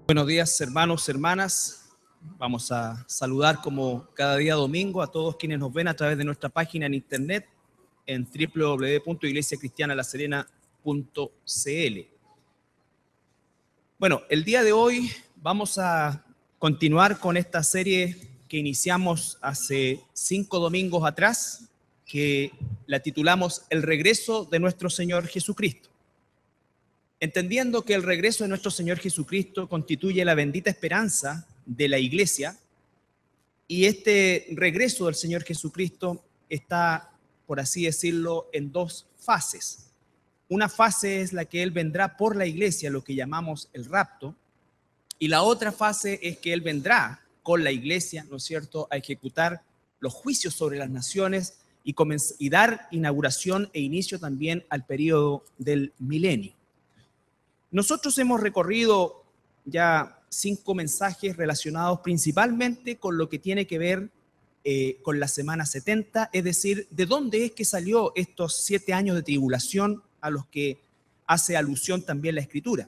Buenos días, hermanos, hermanas. Vamos a saludar como cada día domingo a todos quienes nos ven a través de nuestra página en internet en www.iglesiacristianalaserena.cl. Bueno, el día de hoy vamos a continuar con esta serie que iniciamos hace 5 domingos atrás, que la titulamos El regreso de nuestro Señor Jesucristo. Entendiendo que el regreso de nuestro Señor Jesucristo constituye la bendita esperanza de la Iglesia, y este regreso del Señor Jesucristo está, por así decirlo, en dos fases. Una fase es la que Él vendrá por la Iglesia, lo que llamamos el rapto, y la otra fase es que Él vendrá con la Iglesia, ¿no es cierto?, a ejecutar los juicios sobre las naciones y dar inauguración e inicio también al periodo del milenio. Nosotros hemos recorrido ya 5 mensajes relacionados principalmente con lo que tiene que ver con la semana 70, es decir, de dónde es que salió estos 7 años de tribulación a los que hace alusión también la Escritura.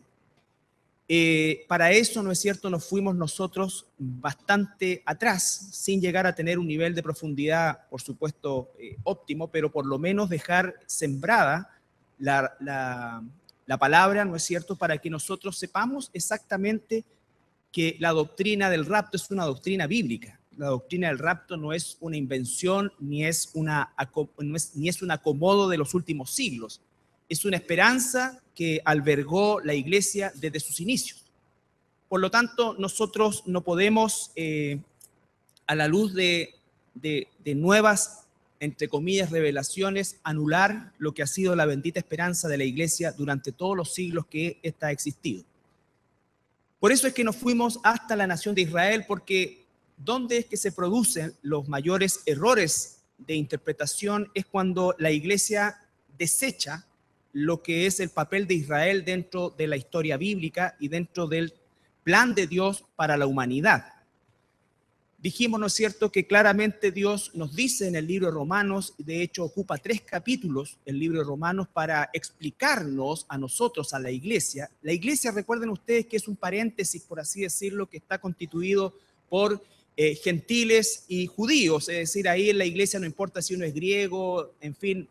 Para eso, ¿no es cierto?, nos fuimos nosotros bastante atrás, sin llegar a tener un nivel de profundidad, por supuesto, óptimo, pero por lo menos dejar sembrada la palabra, ¿no es cierto?, para que nosotros sepamos exactamente que la doctrina del rapto es una doctrina bíblica. La doctrina del rapto no es una invención, ni es un acomodo de los últimos siglos. Es una esperanza que albergó la Iglesia desde sus inicios. Por lo tanto, nosotros no podemos, a la luz de nuevas, entre comillas, revelaciones, anular lo que ha sido la bendita esperanza de la Iglesia durante todos los siglos que ésta ha existido. Por eso es que nos fuimos hasta la nación de Israel, porque donde es que se producen los mayores errores de interpretación es cuando la Iglesia desecha lo que es el papel de Israel dentro de la historia bíblica y dentro del plan de Dios para la humanidad. Dijimos, ¿no es cierto?, que claramente Dios nos dice en el libro de Romanos, de hecho ocupa 3 capítulos el libro de Romanos para explicarnos a nosotros, a la Iglesia. La Iglesia, recuerden ustedes que es un paréntesis, por así decirlo, que está constituido por gentiles y judíos, es decir, ahí en la Iglesia no importa si uno es griego, en fin,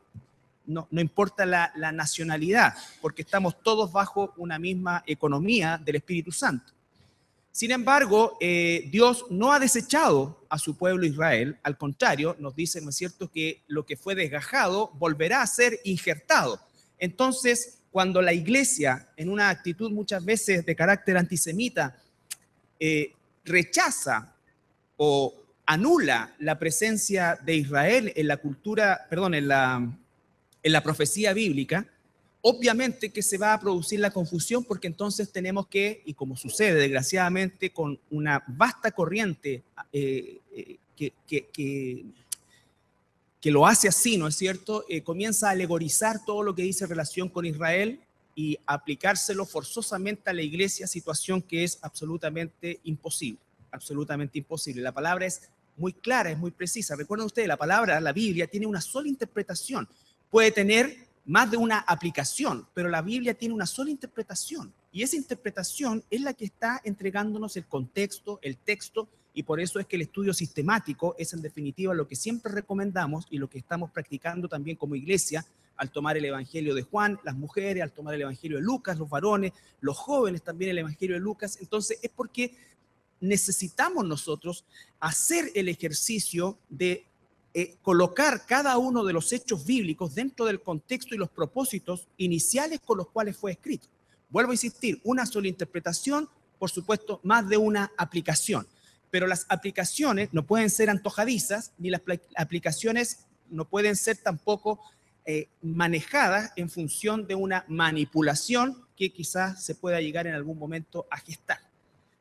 no importa la nacionalidad, porque estamos todos bajo una misma economía del Espíritu Santo. Sin embargo, Dios no ha desechado a su pueblo Israel, al contrario, nos dice, ¿no es cierto?, que lo que fue desgajado volverá a ser injertado. Entonces, cuando la Iglesia, en una actitud muchas veces de carácter antisemita, rechaza o anula la presencia de Israel en la cultura, perdón, en la profecía bíblica, obviamente que se va a producir la confusión, porque entonces tenemos que, y como sucede desgraciadamente con una vasta corriente que lo hace así, ¿no es cierto?, comienza a alegorizar todo lo que dice relación con Israel y aplicárselo forzosamente a la Iglesia, situación que es absolutamente imposible, absolutamente imposible. La palabra es muy clara, es muy precisa. Recuerden ustedes, la palabra, la Biblia, tiene una sola interpretación. Puede tener más de una aplicación, pero la Biblia tiene una sola interpretación, y esa interpretación es la que está entregándonos el contexto, el texto, y por eso es que el estudio sistemático es en definitiva lo que siempre recomendamos y lo que estamos practicando también como Iglesia al tomar el Evangelio de Juan, las mujeres, al tomar el Evangelio de Lucas, los varones, los jóvenes también el Evangelio de Lucas. Entonces es porque necesitamos nosotros hacer el ejercicio de colocar cada uno de los hechos bíblicos dentro del contexto y los propósitos iniciales con los cuales fue escrito. Vuelvo a insistir, una sola interpretación, por supuesto, más de una aplicación. Pero las aplicaciones no pueden ser antojadizas, ni las aplicaciones no pueden ser tampoco manejadas en función de una manipulación que quizás se pueda llegar en algún momento a gestar.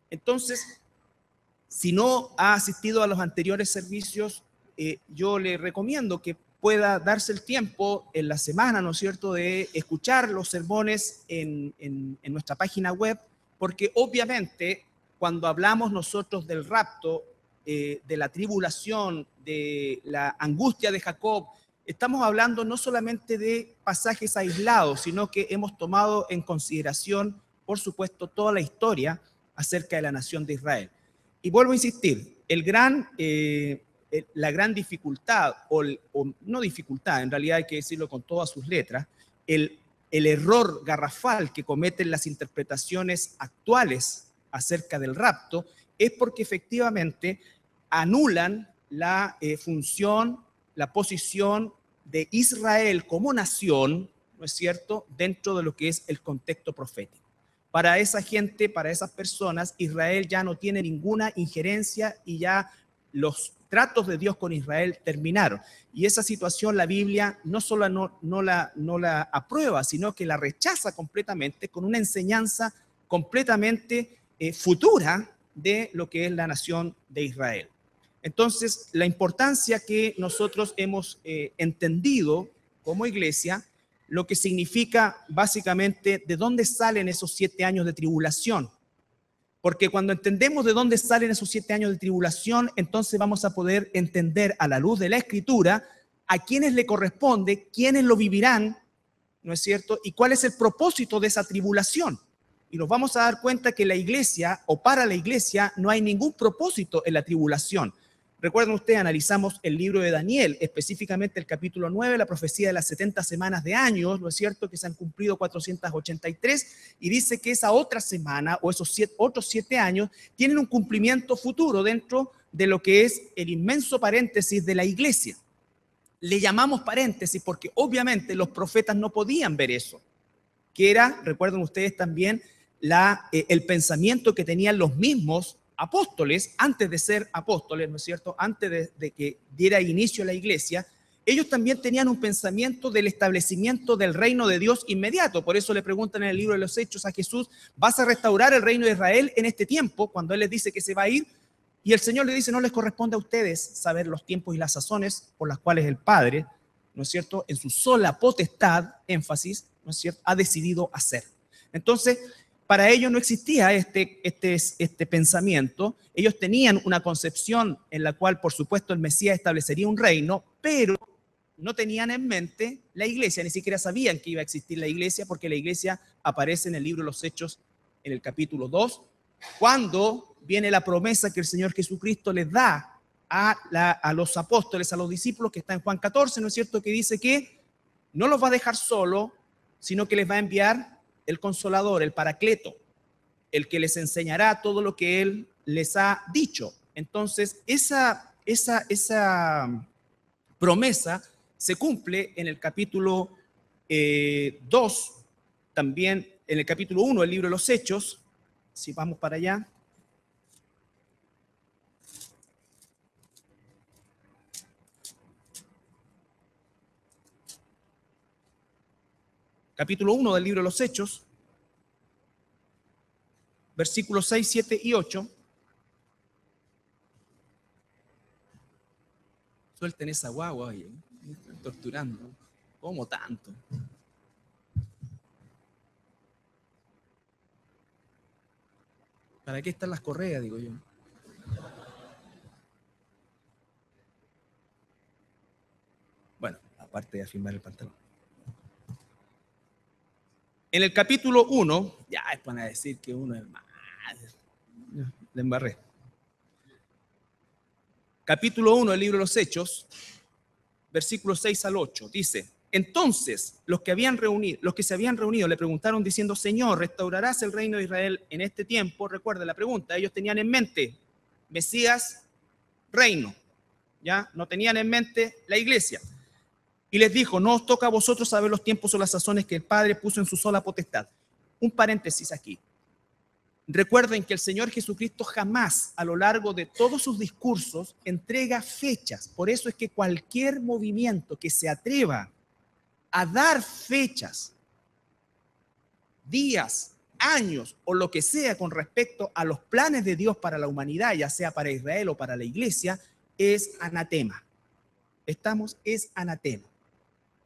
Entonces, si no ha asistido a los anteriores servicios, yo le recomiendo que pueda darse el tiempo en la semana, ¿no es cierto?, de escuchar los sermones en nuestra página web, porque obviamente cuando hablamos nosotros del rapto, de la tribulación, de la angustia de Jacob, estamos hablando no solamente de pasajes aislados, sino que hemos tomado en consideración, por supuesto, toda la historia acerca de la nación de Israel. Y vuelvo a insistir, la gran dificultad, o no dificultad, en realidad hay que decirlo con todas sus letras, el error garrafal que cometen las interpretaciones actuales acerca del rapto es porque efectivamente anulan la función, la posición de Israel como nación, ¿no es cierto?, dentro de lo que es el contexto profético. Para esa gente, para esas personas, Israel ya no tiene ninguna injerencia y ya los tratos de Dios con Israel terminaron. Y esa situación la Biblia no solo no la aprueba, sino que la rechaza completamente con una enseñanza completamente futura de lo que es la nación de Israel. Entonces, la importancia que nosotros hemos entendido como iglesia, lo que significa básicamente de dónde salen esos 7 años de tribulación. Porque cuando entendemos de dónde salen esos 7 años de tribulación, entonces vamos a poder entender a la luz de la Escritura a quiénes le corresponde, quiénes lo vivirán, ¿no es cierto? Y cuál es el propósito de esa tribulación. Y nos vamos a dar cuenta que la iglesia, o para la iglesia, no hay ningún propósito en la tribulación. Recuerden ustedes, analizamos el libro de Daniel, específicamente el capítulo 9, la profecía de las 70 semanas de años, ¿no es cierto?, que se han cumplido 483, y dice que esa otra semana, o esos otros 7 años, tienen un cumplimiento futuro dentro de lo que es el inmenso paréntesis de la iglesia. Le llamamos paréntesis porque obviamente los profetas no podían ver eso, que era, recuerden ustedes también, el pensamiento que tenían los mismos apóstoles antes de ser apóstoles, ¿no es cierto? Antes de que diera inicio a la iglesia, ellos también tenían un pensamiento del establecimiento del reino de Dios inmediato. Por eso le preguntan en el libro de los Hechos a Jesús, ¿vas a restaurar el reino de Israel en este tiempo? Cuando Él les dice que se va a ir, y el Señor le dice, no les corresponde a ustedes saber los tiempos y las sazones por las cuales el Padre, ¿no es cierto?, en su sola potestad, énfasis, ¿no es cierto?, ha decidido hacer. Entonces, para ellos no existía este pensamiento. Ellos tenían una concepción en la cual, por supuesto, el Mesías establecería un reino, pero no tenían en mente la iglesia, ni siquiera sabían que iba a existir la iglesia, porque la iglesia aparece en el libro de los Hechos, en el capítulo 2, cuando viene la promesa que el Señor Jesucristo les da a los apóstoles, a los discípulos, que está en Juan 14, ¿no es cierto?, que dice que no los va a dejar solo, sino que les va a enviar el Consolador, el Paracleto, el que les enseñará todo lo que Él les ha dicho. Entonces, esa promesa se cumple en el capítulo 2, también en el capítulo 1 del libro de los Hechos. Si vamos para allá. Capítulo 1 del libro de los Hechos, versículos 6, 7 y 8. Suelten esa guagua, oye, me están torturando. ¿Cómo tanto? ¿Para qué están las correas, digo yo? Bueno, aparte de afirmar el pantalón. En el capítulo 1, ya es para decir que uno es más, le embarré. Capítulo 1 del libro de los Hechos, versículos 6 al 8, dice: entonces los que se habían reunido le preguntaron diciendo, Señor, ¿restaurarás el reino de Israel en este tiempo? Recuerda la pregunta, ellos tenían en mente Mesías, reino, ya no tenían en mente la iglesia. Y les dijo, no os toca a vosotros saber los tiempos o las sazones que el Padre puso en su sola potestad. Un paréntesis aquí. Recuerden que el Señor Jesucristo jamás, a lo largo de todos sus discursos, entrega fechas. Por eso es que cualquier movimiento que se atreva a dar fechas, días, años o lo que sea con respecto a los planes de Dios para la humanidad, ya sea para Israel o para la iglesia, es anatema. Es anatema.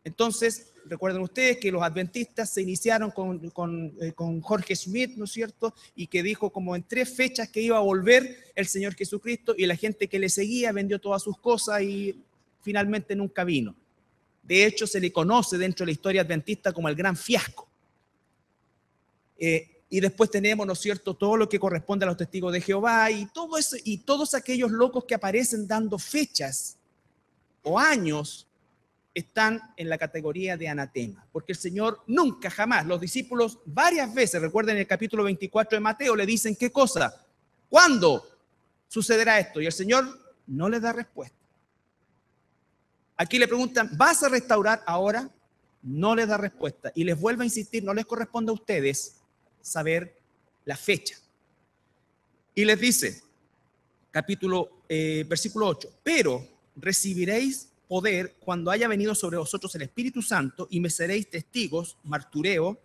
Entonces, recuerden ustedes que los adventistas se iniciaron con Jorge Schmidt, ¿no es cierto? Y que dijo como en 3 fechas que iba a volver el Señor Jesucristo, y la gente que le seguía vendió todas sus cosas y finalmente nunca vino. De hecho, se le conoce dentro de la historia adventista como el gran fiasco. y después tenemos, ¿no es cierto?, todo lo que corresponde a los testigos de Jehová y todo eso, y todos aquellos locos que aparecen dando fechas o años están en la categoría de anatema, porque el Señor nunca, jamás, los discípulos varias veces, recuerden el capítulo 24 de Mateo, le dicen ¿qué cosa? ¿Cuándo sucederá esto? Y el Señor no les da respuesta. Aquí le preguntan, ¿vas a restaurar ahora? No les da respuesta. Y les vuelve a insistir, no les corresponde a ustedes saber la fecha. Y les dice, versículo 8, pero recibiréis poder cuando haya venido sobre vosotros el Espíritu Santo y me seréis testigos, martureo,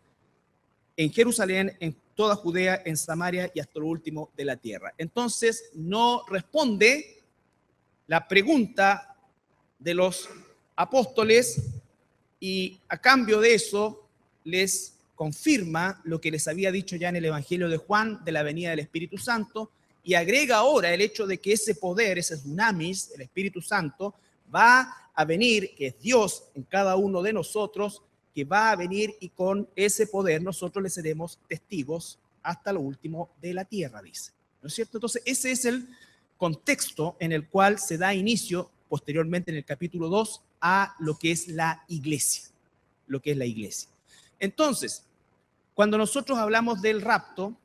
en Jerusalén, en toda Judea, en Samaria y hasta lo último de la tierra. Entonces no responde la pregunta de los apóstoles y a cambio de eso les confirma lo que les había dicho ya en el Evangelio de Juan de la venida del Espíritu Santo y agrega ahora el hecho de que ese poder, ese dunamis, el Espíritu Santo, va a venir, que es Dios en cada uno de nosotros, que va a venir y con ese poder nosotros le seremos testigos hasta lo último de la tierra, dice. ¿No es cierto? Entonces ese es el contexto en el cual se da inicio posteriormente en el capítulo 2 a lo que es la iglesia, lo que es la iglesia. Entonces, cuando nosotros hablamos del rapto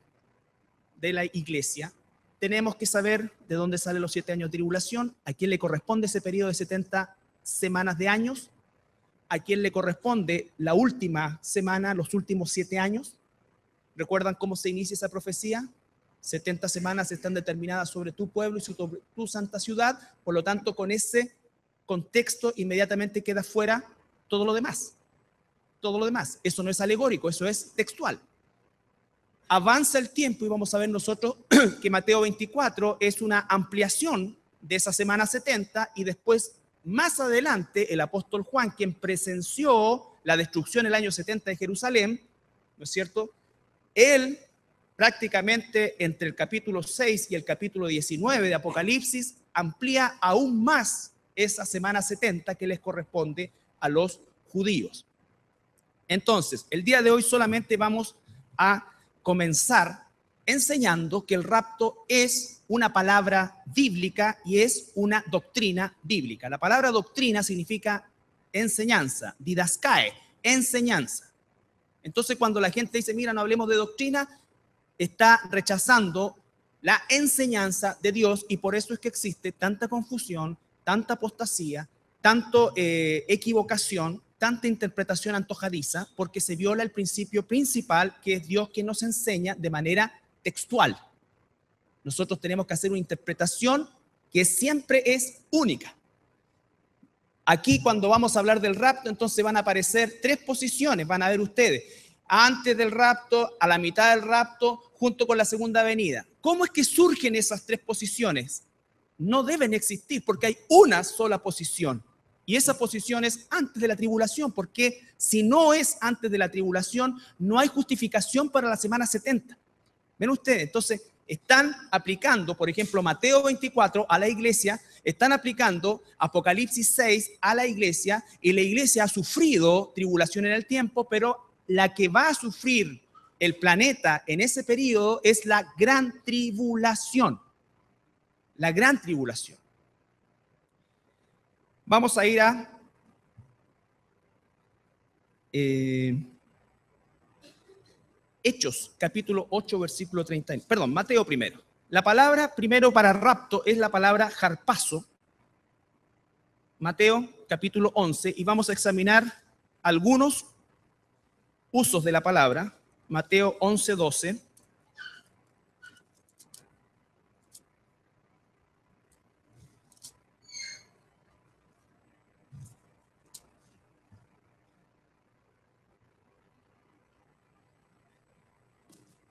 de la iglesia, tenemos que saber de dónde salen los 7 años de tribulación, a quién le corresponde ese periodo de 70 semanas de años, a quién le corresponde la última semana, los últimos 7 años. ¿Recuerdan cómo se inicia esa profecía? 70 semanas están determinadas sobre tu pueblo y sobre tu santa ciudad, por lo tanto, con ese contexto inmediatamente queda fuera todo lo demás. Todo lo demás. Eso no es alegórico, eso es textual. Avanza el tiempo y vamos a ver nosotros que Mateo 24 es una ampliación de esa semana 70 y después, más adelante, el apóstol Juan, quien presenció la destrucción el año 70 de Jerusalén, ¿no es cierto? Él prácticamente entre el capítulo 6 y el capítulo 19 de Apocalipsis amplía aún más esa semana 70 que les corresponde a los judíos. Entonces, el día de hoy solamente vamos a comenzar enseñando que el rapto es una palabra bíblica y es una doctrina bíblica. La palabra doctrina significa enseñanza, didaskae, enseñanza. Entonces, cuando la gente dice, mira, no hablemos de doctrina, está rechazando la enseñanza de Dios y por eso es que existe tanta confusión, tanta apostasía, tanto equivocación, tanta interpretación antojadiza, porque se viola el principio principal, que es Dios que nos enseña de manera textual. Nosotros tenemos que hacer una interpretación que siempre es única. Aquí cuando vamos a hablar del rapto, entonces van a aparecer 3 posiciones, van a ver ustedes, antes del rapto, a la mitad del rapto, junto con la segunda venida. ¿Cómo es que surgen esas 3 posiciones? No deben existir porque hay una sola posición. Y esa posición es antes de la tribulación, porque si no es antes de la tribulación, no hay justificación para la semana 70. ¿Ven ustedes? Entonces, están aplicando, por ejemplo, Mateo 24 a la iglesia, están aplicando Apocalipsis 6 a la iglesia, y la iglesia ha sufrido tribulación en el tiempo, pero la que va a sufrir el planeta en ese periodo es la gran tribulación. La gran tribulación. Vamos a ir a Hechos, capítulo 8, versículo 30. Perdón, Mateo primero. La palabra primero para rapto es la palabra harpazo. Mateo, capítulo 11, y vamos a examinar algunos usos de la palabra. Mateo 11, 12.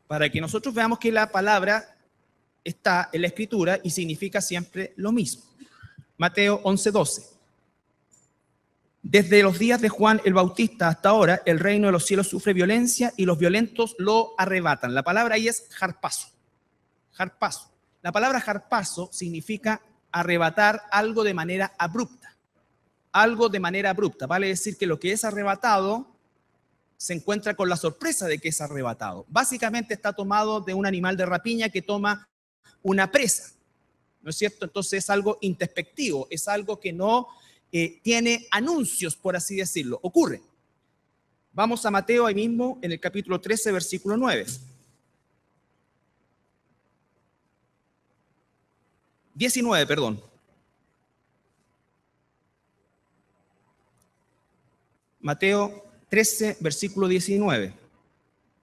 Para que nosotros veamos que la palabra está en la Escritura y significa siempre lo mismo. Mateo 11, 12. Desde los días de Juan el Bautista hasta ahora, el reino de los cielos sufre violencia y los violentos lo arrebatan. La palabra ahí es harpazo. Harpazo. La palabra harpazo significa arrebatar algo de manera abrupta. Algo de manera abrupta. Vale decir que lo que es arrebatado se encuentra con la sorpresa de que es arrebatado. Básicamente está tomado de un animal de rapiña que toma una presa, ¿no es cierto? Entonces es algo introspectivo, es algo que no tiene anuncios, por así decirlo, ocurre. Vamos a Mateo ahí mismo en el capítulo 13, versículo 9. 19, perdón. Mateo 13, versículo 19.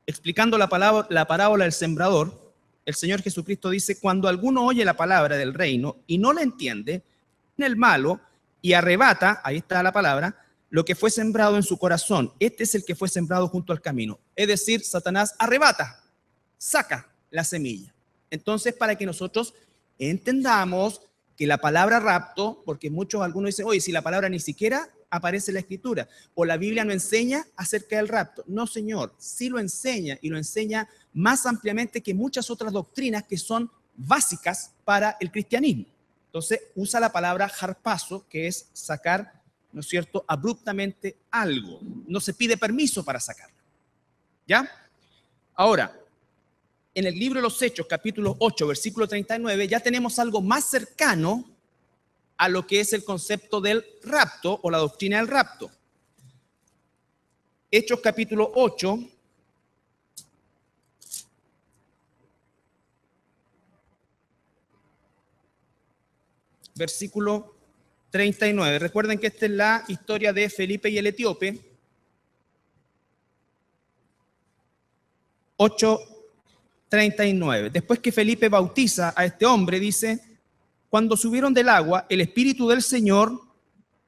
Explicando la parábola del sembrador, el Señor Jesucristo dice: cuando alguno oye la palabra del reino y no la entiende, viene el malo y arrebata, ahí está la palabra, lo que fue sembrado en su corazón. Este es el que fue sembrado junto al camino. Es decir, Satanás arrebata, saca la semilla. Entonces, para que nosotros entendamos que la palabra rapto, porque algunos dicen, oye, si la palabra ni siquiera aparece en la Escritura, o la Biblia no enseña acerca del rapto. No, señor, sí lo enseña, y lo enseña más ampliamente que muchas otras doctrinas que son básicas para el cristianismo. Entonces, usa la palabra harpazo, que es sacar, ¿no es cierto?, abruptamente algo. No se pide permiso para sacarlo. ¿Ya? Ahora, en el libro de los Hechos, capítulo 8, versículo 39, ya tenemos algo más cercano a lo que es el concepto del rapto o la doctrina del rapto. Hechos capítulo 8, versículo 39. Recuerden que esta es la historia de Felipe y el etíope. 8:39. Después que Felipe bautiza a este hombre, dice: cuando subieron del agua, el Espíritu del Señor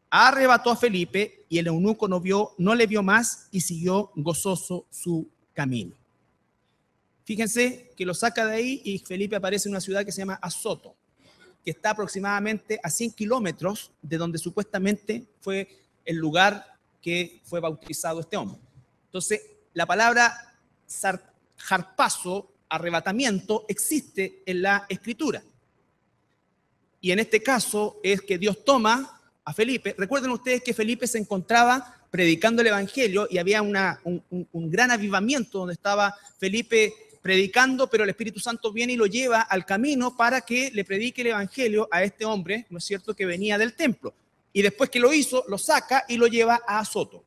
arrebató a Felipe y el eunuco no le vio más y siguió gozoso su camino. Fíjense que lo saca de ahí y Felipe aparece en una ciudad que se llama Azoto, que está aproximadamente a 100 kilómetros de donde supuestamente fue el lugar que fue bautizado este hombre. Entonces, la palabra harpazo, arrebatamiento, existe en la Escritura. Y en este caso es que Dios toma a Felipe. Recuerden ustedes que Felipe se encontraba predicando el Evangelio y había un gran avivamiento donde estaba Felipe predicando, pero el Espíritu Santo viene y lo lleva al camino para que le predique el Evangelio a este hombre, ¿no es cierto?, que venía del templo. Y después que lo hizo, lo saca y lo lleva a Azoto.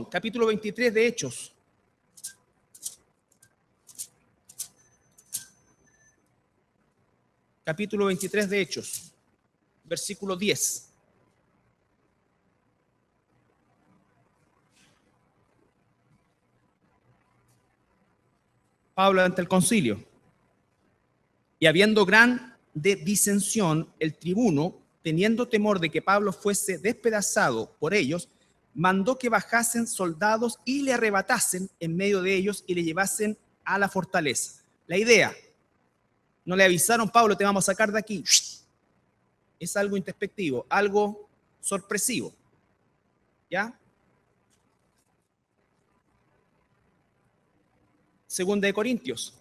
Capítulo 23 de Hechos. Capítulo 23 de Hechos, versículo 10. Pablo ante el concilio. Y habiendo gran disensión, el tribuno, teniendo temor de que Pablo fuese despedazado por ellos, mandó que bajasen soldados y le arrebatasen en medio de ellos y le llevasen a la fortaleza. La idea: no le avisaron, Pablo, te vamos a sacar de aquí. Es algo introspectivo, algo sorpresivo. ¿Ya? Segunda de Corintios,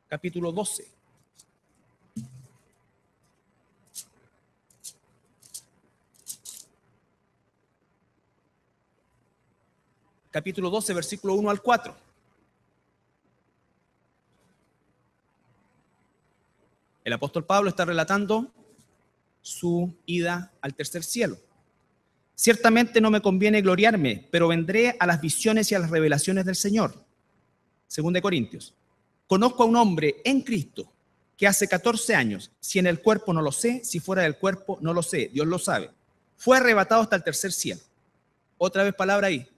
capítulo 12. Capítulo 12, versículo 1 al 4. El apóstol Pablo está relatando su ida al tercer cielo. Ciertamente no me conviene gloriarme, pero vendré a las visiones y a las revelaciones del Señor. Según de Corintios. Conozco a un hombre en Cristo que hace 14 años, si en el cuerpo no lo sé, si fuera del cuerpo no lo sé, Dios lo sabe. Fue arrebatado hasta el tercer cielo. Otra vez palabra ahí,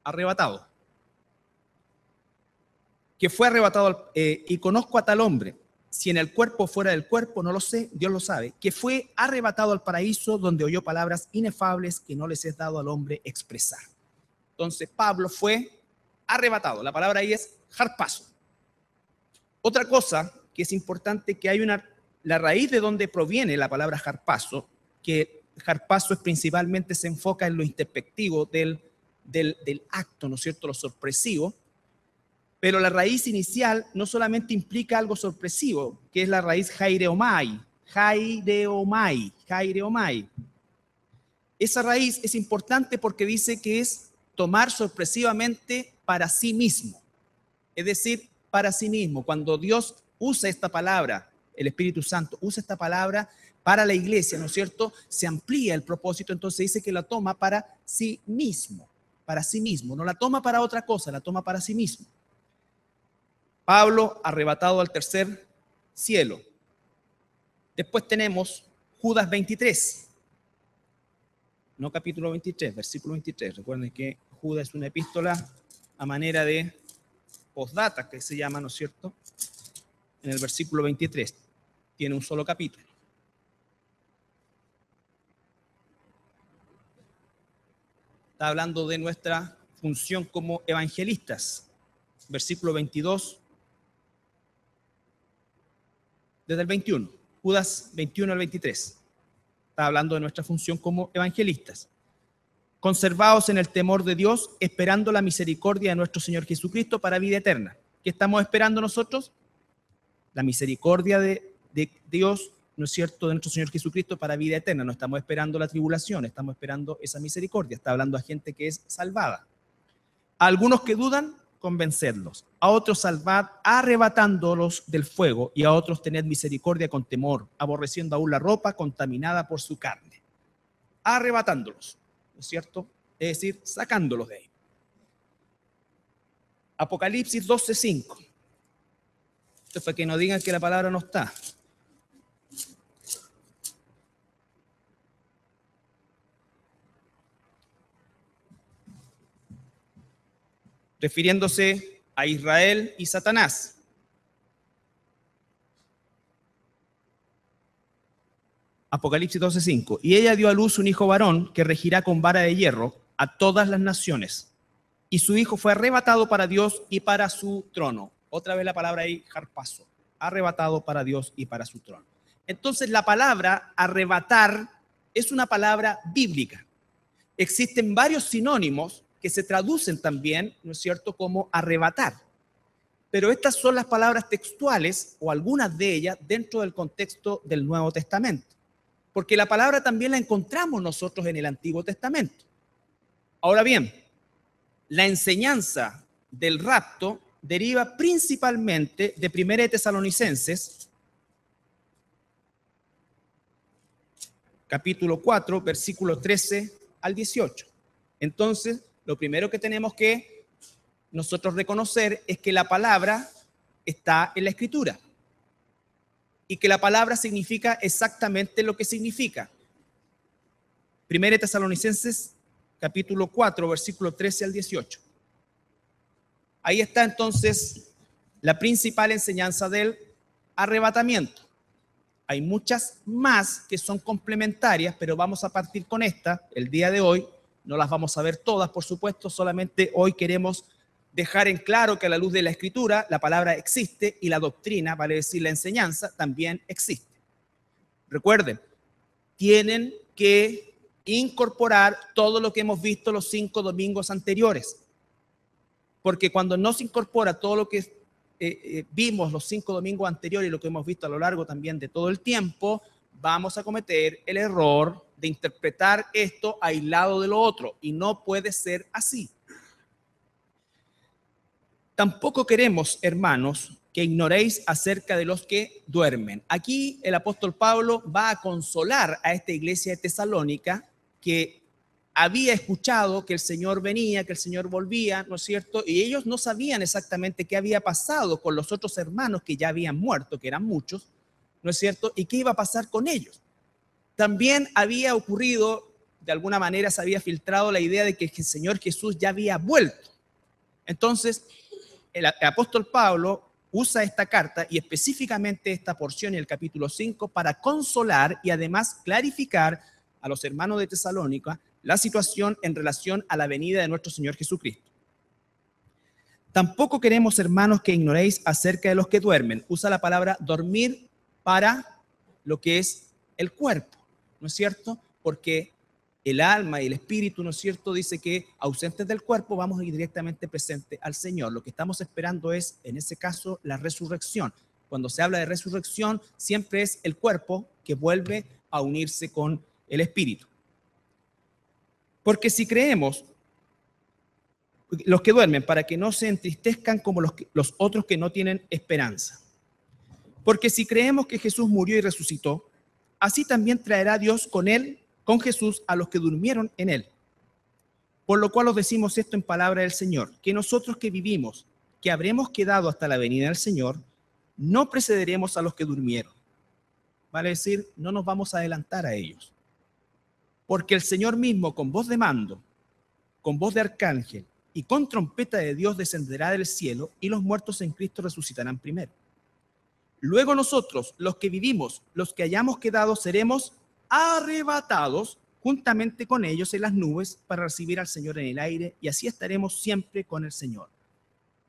arrebatado. Que fue arrebatado, y conozco a tal hombre, si en el cuerpo fuera del cuerpo, no lo sé, Dios lo sabe, que fue arrebatado al paraíso donde oyó palabras inefables que no les es dado al hombre expresar. Entonces Pablo fue arrebatado. La palabra ahí es harpazo. Otra cosa que es importante, que hay la raíz de donde proviene la palabra harpazo, que harpazo principalmente se enfoca en lo introspectivo del acto, ¿no es cierto?, lo sorpresivo. Pero la raíz inicial no solamente implica algo sorpresivo, que es la raíz jaireomai. esa raíz es importante porque dice que es tomar sorpresivamente para sí mismo. Es decir, para sí mismo. Cuando Dios usa esta palabra, el Espíritu Santo usa esta palabra para la iglesia, ¿no es cierto? Se amplía el propósito, entonces dice que la toma para sí mismo. Para sí mismo. No la toma para otra cosa, la toma para sí mismo. Pablo arrebatado al tercer cielo. Después tenemos Judas 23. No capítulo 23, versículo 23. Recuerden que Judas es una epístola a manera de postdata, que se llama, ¿no es cierto? En el versículo 23. Tiene un solo capítulo. Está hablando de nuestra función como evangelistas. Versículo 22. Desde el 21. Judas 21 al 23. Está hablando de nuestra función como evangelistas. Conservados en el temor de Dios, esperando la misericordia de nuestro Señor Jesucristo para vida eterna. ¿Qué estamos esperando nosotros? La misericordia de Dios, ¿no es cierto?, de nuestro Señor Jesucristo para vida eterna. No estamos esperando la tribulación, estamos esperando esa misericordia. Está hablando a gente que es salvada. A algunos que dudan, convencerlos. A otros salvad, arrebatándolos del fuego, y a otros tened misericordia con temor, aborreciendo aún la ropa contaminada por su carne. Arrebatándolos, ¿no es cierto? Es decir, sacándolos de ahí. Apocalipsis 12:5. Esto es para que no digan que la palabra no está. Refiriéndose a Israel y Satanás. Apocalipsis 12:5. Y ella dio a luz un hijo varón que regirá con vara de hierro a todas las naciones. Y su hijo fue arrebatado para Dios y para su trono. Otra vez la palabra ahí, harpazo. Arrebatado para Dios y para su trono. Entonces la palabra arrebatar es una palabra bíblica. Existen varios sinónimos que se traducen también, ¿no es cierto?, como arrebatar. Pero estas son las palabras textuales, o algunas de ellas, dentro del contexto del Nuevo Testamento. Porque la palabra también la encontramos nosotros en el Antiguo Testamento. Ahora bien, la enseñanza del rapto deriva principalmente de 1 Tesalonicenses, capítulo 4, versículo 13 al 18. Entonces, lo primero que tenemos que nosotros reconocer es que la palabra está en la Escritura y que la palabra significa exactamente lo que significa. 1 Tesalonicenses, capítulo 4, versículo 13 al 18. Ahí está entonces la principal enseñanza del arrebatamiento. Hay muchas más que son complementarias, pero vamos a partir con esta el día de hoy. No las vamos a ver todas, por supuesto, solamente hoy queremos dejar en claro que a la luz de la Escritura la palabra existe y la doctrina, vale decir la enseñanza, también existe. Recuerden, tienen que incorporar todo lo que hemos visto los 5 domingos anteriores, porque cuando no se incorpora todo lo que vimos los 5 domingos anteriores y lo que hemos visto a lo largo también de todo el tiempo, vamos a cometer el error de interpretar esto aislado de lo otro, y no puede ser así. Tampoco queremos, hermanos, que ignoréis acerca de los que duermen. Aquí el apóstol Pablo va a consolar a esta iglesia de Tesalónica que había escuchado que el Señor venía, que el Señor volvía, ¿no es cierto? Y ellos no sabían exactamente qué había pasado con los otros hermanos que ya habían muerto, que eran muchos, ¿no es cierto? Y qué iba a pasar con ellos. También había ocurrido, de alguna manera se había filtrado la idea de que el Señor Jesús ya había vuelto. Entonces, el apóstol Pablo usa esta carta y específicamente esta porción en el capítulo 5 para consolar y además clarificar a los hermanos de Tesalónica la situación en relación a la venida de nuestro Señor Jesucristo. Tampoco queremos, hermanos, que ignoréis acerca de los que duermen. Usa la palabra dormir para lo que es el cuerpo, ¿no es cierto? Porque el alma y el espíritu, ¿no es cierto?, dice que ausentes del cuerpo vamos a ir directamente presente al Señor. Lo que estamos esperando es, en ese caso, la resurrección. Cuando se habla de resurrección, siempre es el cuerpo que vuelve a unirse con el espíritu. Porque si creemos, los que duermen, para que no se entristezcan como los otros que no tienen esperanza. Porque si creemos que Jesús murió y resucitó, así también traerá Dios con él, con Jesús, a los que durmieron en él. Por lo cual os decimos esto en palabra del Señor, que nosotros que vivimos, que habremos quedado hasta la venida del Señor, no precederemos a los que durmieron. Vale decir, no nos vamos a adelantar a ellos. Porque el Señor mismo, con voz de mando, con voz de arcángel y con trompeta de Dios descenderá del cielo, y los muertos en Cristo resucitarán primero. Luego nosotros, los que vivimos, los que hayamos quedado, seremos arrebatados juntamente con ellos en las nubes para recibir al Señor en el aire, y así estaremos siempre con el Señor.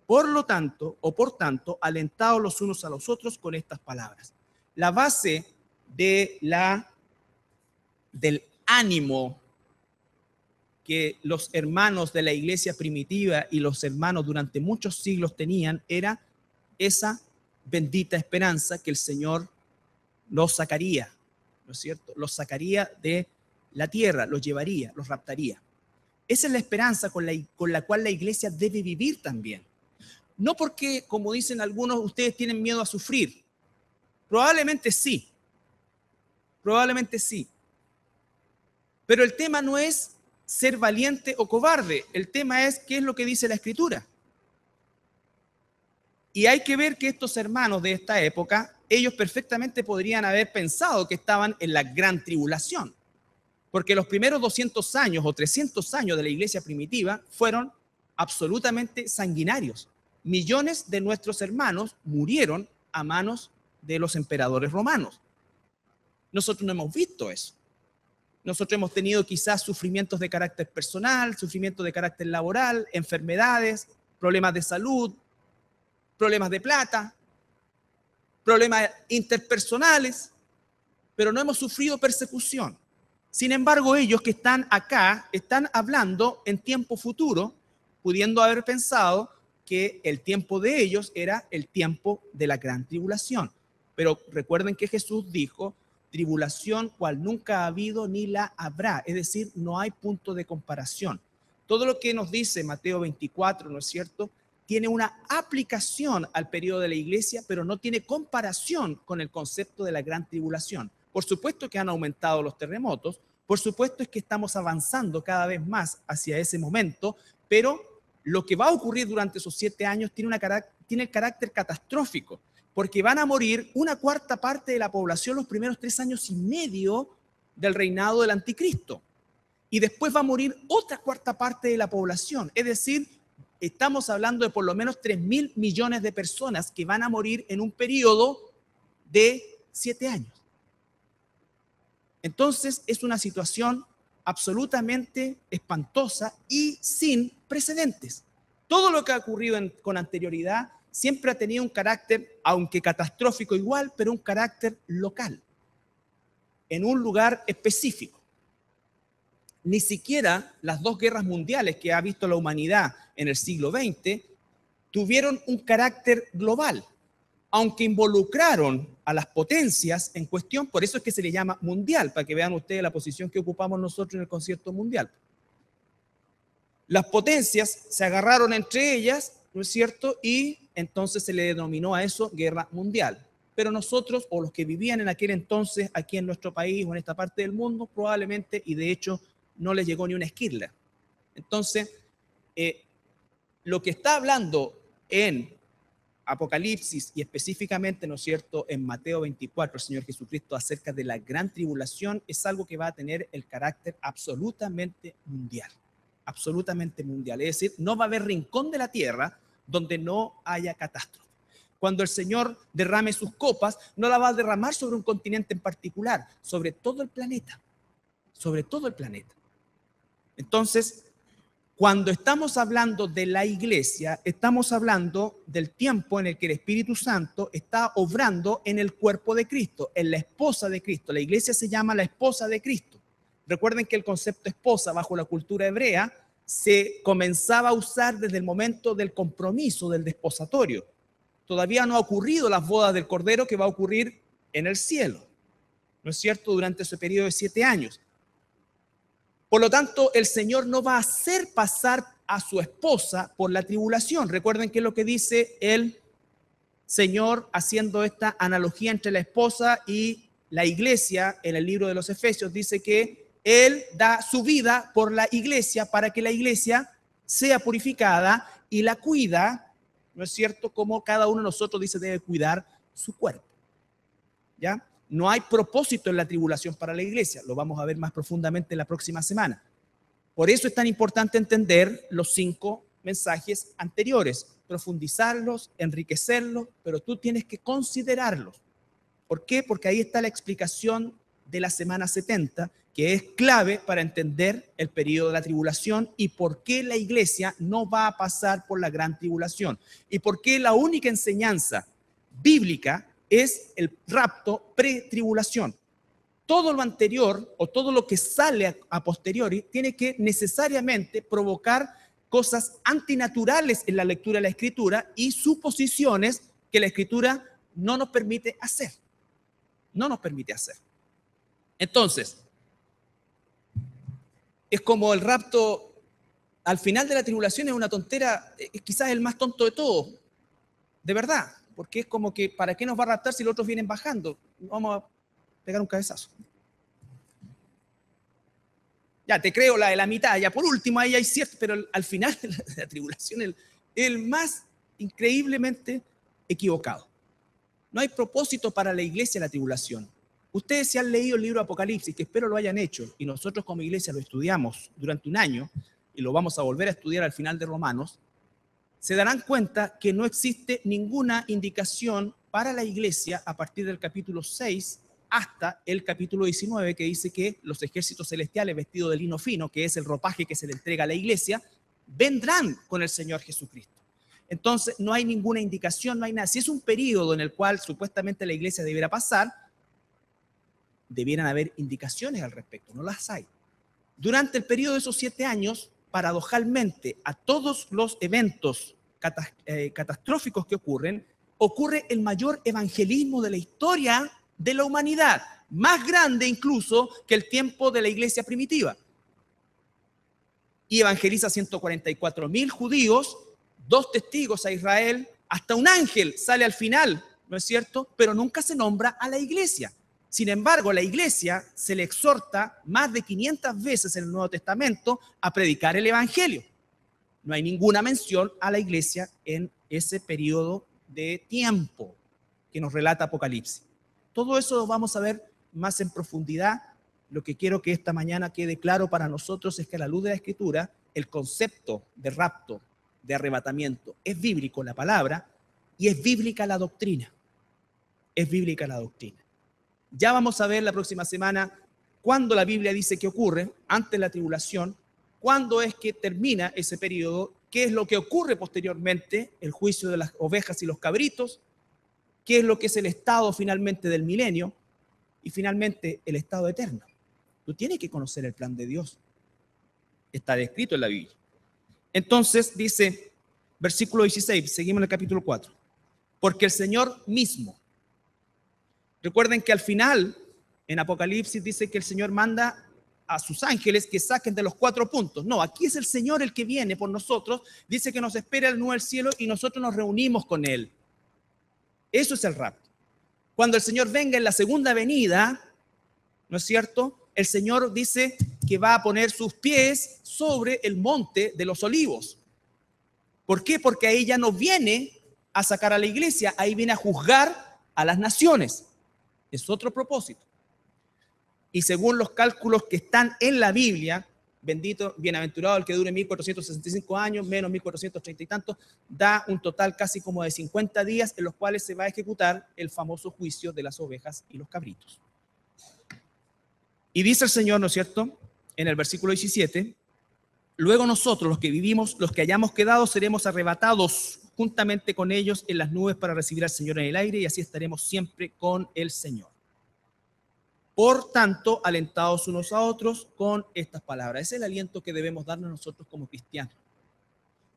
Por lo tanto, o por tanto, alentados los unos a los otros con estas palabras. La base del ánimo que los hermanos de la iglesia primitiva y los hermanos durante muchos siglos tenían era esa bendita esperanza que el Señor los sacaría, ¿no es cierto? Los sacaría de la tierra, los llevaría, los raptaría. Esa es la esperanza con la cual la iglesia debe vivir también. No porque, como dicen algunos, ustedes tienen miedo a sufrir. Probablemente sí. Probablemente sí. Pero el tema no es ser valiente o cobarde. El tema es qué es lo que dice la Escritura. Y hay que ver que estos hermanos de esta época, ellos perfectamente podrían haber pensado que estaban en la gran tribulación. Porque los primeros 200 años o 300 años de la iglesia primitiva fueron absolutamente sanguinarios. Millones de nuestros hermanos murieron a manos de los emperadores romanos. Nosotros no hemos visto eso. Nosotros hemos tenido quizás sufrimientos de carácter personal, sufrimientos de carácter laboral, enfermedades, problemas de salud, problemas de plata, problemas interpersonales, pero no hemos sufrido persecución. Sin embargo, ellos que están acá están hablando en tiempo futuro, pudiendo haber pensado que el tiempo de ellos era el tiempo de la gran tribulación. Pero recuerden que Jesús dijo, tribulación cual nunca ha habido ni la habrá, es decir, no hay punto de comparación. Todo lo que nos dice Mateo 24, ¿no es cierto?, tiene una aplicación al periodo de la iglesia, pero no tiene comparación con el concepto de la gran tribulación. Por supuesto que han aumentado los terremotos, por supuesto es que estamos avanzando cada vez más hacia ese momento, pero lo que va a ocurrir durante esos 7 años tiene el carácter catastrófico, porque van a morir una cuarta parte de la población los primeros 3 años y medio del reinado del anticristo. Y después va a morir otra cuarta parte de la población, es decir, estamos hablando de por lo menos 3.000 millones de personas que van a morir en un periodo de 7 años. Entonces es una situación absolutamente espantosa y sin precedentes. Todo lo que ha ocurrido con anterioridad siempre ha tenido un carácter, aunque catastrófico igual, pero un carácter local, en un lugar específico. Ni siquiera las 2 guerras mundiales que ha visto la humanidad en el siglo XX tuvieron un carácter global, aunque involucraron a las potencias en cuestión, por eso es que se le llama mundial, para que vean ustedes la posición que ocupamos nosotros en el concierto mundial. Las potencias se agarraron entre ellas, ¿no es cierto?, y entonces se le denominó a eso guerra mundial. Pero nosotros, o los que vivían en aquel entonces aquí en nuestro país o en esta parte del mundo, probablemente, y de hecho no les llegó ni una esquirla. Entonces, lo que está hablando en Apocalipsis y específicamente, ¿no es cierto?, en Mateo 24, el Señor Jesucristo acerca de la gran tribulación es algo que va a tener el carácter absolutamente mundial. Absolutamente mundial. Es decir, no va a haber rincón de la tierra donde no haya catástrofe. Cuando el Señor derrame sus copas, no la va a derramar sobre un continente en particular, sobre todo el planeta. Sobre todo el planeta. Entonces, cuando estamos hablando de la iglesia, estamos hablando del tiempo en el que el Espíritu Santo está obrando en el cuerpo de Cristo, en la esposa de Cristo. La iglesia se llama la esposa de Cristo. Recuerden que el concepto esposa bajo la cultura hebrea se comenzaba a usar desde el momento del compromiso, del desposatorio. Todavía no ha ocurrido las bodas del Cordero, que va a ocurrir en el cielo, ¿no es cierto?, durante ese periodo de 7 años. Por lo tanto, el Señor no va a hacer pasar a su esposa por la tribulación. Recuerden qué es lo que dice el Señor haciendo esta analogía entre la esposa y la iglesia en el libro de los Efesios. Dice que Él da su vida por la iglesia para que la iglesia sea purificada y la cuida, ¿no es cierto? Como cada uno de nosotros dice debe cuidar su cuerpo. ¿Ya? No hay propósito en la tribulación para la iglesia. Lo vamos a ver más profundamente la próxima semana. Por eso es tan importante entender los 5 mensajes anteriores, profundizarlos, enriquecerlos, pero tú tienes que considerarlos. ¿Por qué? Porque ahí está la explicación de la semana 70, que es clave para entender el periodo de la tribulación y por qué la iglesia no va a pasar por la gran tribulación y por qué la única enseñanza bíblica es el rapto pre-tribulación. Todo lo anterior o todo lo que sale a posteriori tiene que necesariamente provocar cosas antinaturales en la lectura de la Escritura y suposiciones que la Escritura no nos permite hacer. No nos permite hacer. Entonces, es como el rapto al final de la tribulación es una tontera, es quizás el más tonto de todos, de verdad, porque es como que ¿para qué nos va a raptar si los otros vienen bajando? Vamos a pegar un cabezazo. Ya te creo la de la mitad, ya por último ahí hay cierto, pero al final de la tribulación el más increíblemente equivocado. No hay propósito para la iglesia la tribulación. Ustedes si han leído el libro Apocalipsis, que espero lo hayan hecho, y nosotros como iglesia lo estudiamos durante un año, y lo vamos a volver a estudiar al final de Romanos, se darán cuenta que no existe ninguna indicación para la iglesia a partir del capítulo 6 hasta el capítulo 19, que dice que los ejércitos celestiales vestidos de lino fino, que es el ropaje que se le entrega a la iglesia, vendrán con el Señor Jesucristo. Entonces, no hay ninguna indicación, no hay nada. Si es un periodo en el cual supuestamente la iglesia debiera pasar, debieran haber indicaciones al respecto, no las hay. Durante el periodo de esos 7 años, paradojalmente, a todos los eventos catastróficos que ocurren, ocurre el mayor evangelismo de la historia de la humanidad, más grande incluso que el tiempo de la iglesia primitiva. Y evangeliza a 144.000 judíos, 2 testigos a Israel, hasta un ángel sale al final, ¿no es cierto? Pero nunca se nombra a la iglesia. Sin embargo, a la iglesia se le exhorta más de 500 veces en el Nuevo Testamento a predicar el evangelio. No hay ninguna mención a la iglesia en ese periodo de tiempo que nos relata Apocalipsis. Todo eso lo vamos a ver más en profundidad. Lo que quiero que esta mañana quede claro para nosotros es que a la luz de la Escritura, el concepto de rapto, de arrebatamiento, es bíblico la palabra y es bíblica la doctrina. Es bíblica la doctrina. Ya vamos a ver la próxima semana cuándo la Biblia dice que ocurre antes de la tribulación, cuándo es que termina ese periodo, qué es lo que ocurre posteriormente, el juicio de las ovejas y los cabritos, qué es lo que es el estado finalmente del milenio y finalmente el estado eterno. Tú tienes que conocer el plan de Dios. Está descrito en la Biblia. Entonces dice, versículo 16, seguimos en el capítulo 4. Porque el Señor mismo, recuerden que al final, en Apocalipsis dice que el Señor manda a sus ángeles que saquen de los 4 puntos. No, aquí es el Señor el que viene por nosotros, dice que nos espera el nuevo cielo y nosotros nos reunimos con Él. Eso es el rapto. Cuando el Señor venga en la segunda venida, ¿no es cierto? El Señor dice que va a poner sus pies sobre el monte de los olivos. ¿Por qué? Porque ahí ya no viene a sacar a la iglesia, ahí viene a juzgar a las naciones. Es otro propósito. Y según los cálculos que están en la Biblia, bendito, bienaventurado el que dure 1465 años, menos 1430 y tantos, da un total casi como de 50 días en los cuales se va a ejecutar el famoso juicio de las ovejas y los cabritos. Y dice el Señor, ¿no es cierto?, en el versículo 17, luego nosotros, los que vivimos, los que hayamos quedado, seremos arrebatados juntamente con ellos en las nubes para recibir al Señor en el aire y así estaremos siempre con el Señor. Por tanto, alentados unos a otros con estas palabras. Ese es el aliento que debemos darnos nosotros como cristianos.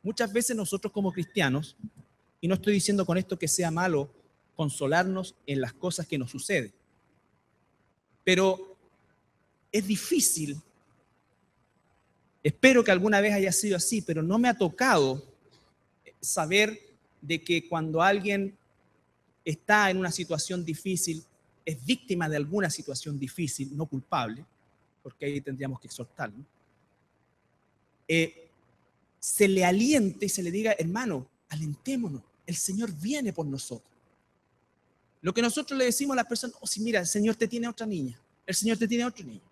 Muchas veces nosotros como cristianos, y no estoy diciendo con esto que sea malo consolarnos en las cosas que nos suceden, pero es difícil Espero que alguna vez haya sido así, pero no me ha tocado saber de que cuando alguien está en una situación difícil, es víctima de alguna situación difícil, no culpable, porque ahí tendríamos que exhortarlo, se le aliente y se le diga, hermano, alentémonos, el Señor viene por nosotros. Lo que nosotros le decimos a las personas, oh, sí, mira, el Señor te tiene otra niña, el Señor te tiene otro niño,